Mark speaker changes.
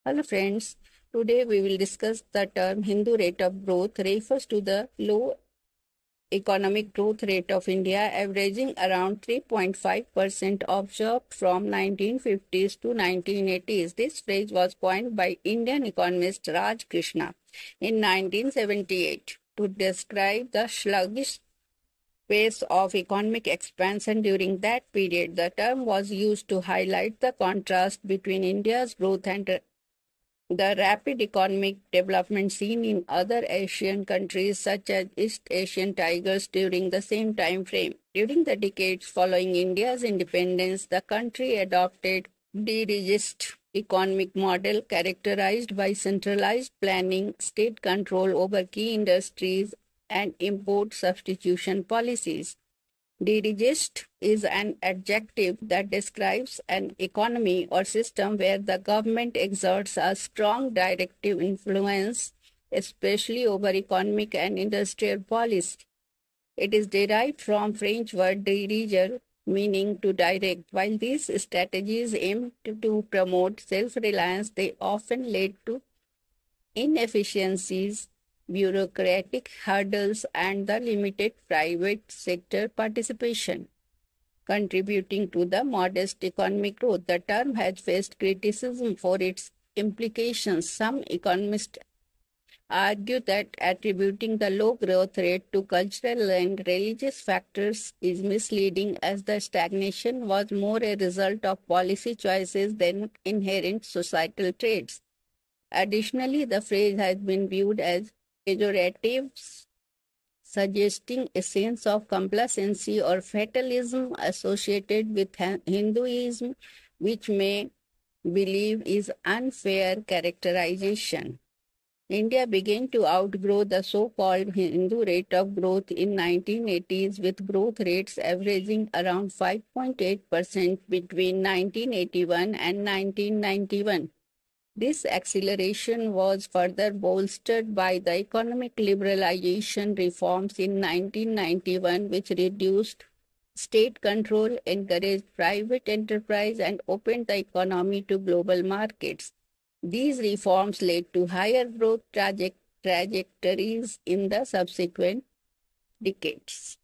Speaker 1: Hello friends, today we will discuss the term Hindu rate of growth refers to the low economic growth rate of India averaging around 3.5% observed from 1950s to 1980s. This phrase was coined by Indian economist Raj Krishna in 1978 to describe the sluggish pace of economic expansion during that period. The term was used to highlight the contrast between India's growth and the rapid economic development seen in other Asian countries such as East Asian tigers during the same time frame. During the decades following India's independence, the country adopted dirigist economic model characterized by centralized planning, state control over key industries, and import substitution policies. Dirigist is an adjective that describes an economy or system where the government exerts a strong directive influence, especially over economic and industrial policy. It is derived from French word diriger, meaning to direct. While these strategies aim to promote self-reliance, they often lead to inefficiencies, bureaucratic hurdles, and the limited private sector participation, contributing to the modest economic growth. The term has faced criticism for its implications. Some economists argue that attributing the low growth rate to cultural and religious factors is misleading, as the stagnation was more a result of policy choices than inherent societal traits. Additionally, the phrase has been viewed as pejorative, suggesting a sense of complacency or fatalism associated with Hinduism, which may believe is unfair characterization. India began to outgrow the so-called Hindu rate of growth in 1980s, with growth rates averaging around 5.8% between 1981 and 1991. This acceleration was further bolstered by the economic liberalization reforms in 1991, which reduced state control, encouraged private enterprise, and opened the economy to global markets. These reforms led to higher growth trajectories in the subsequent decades.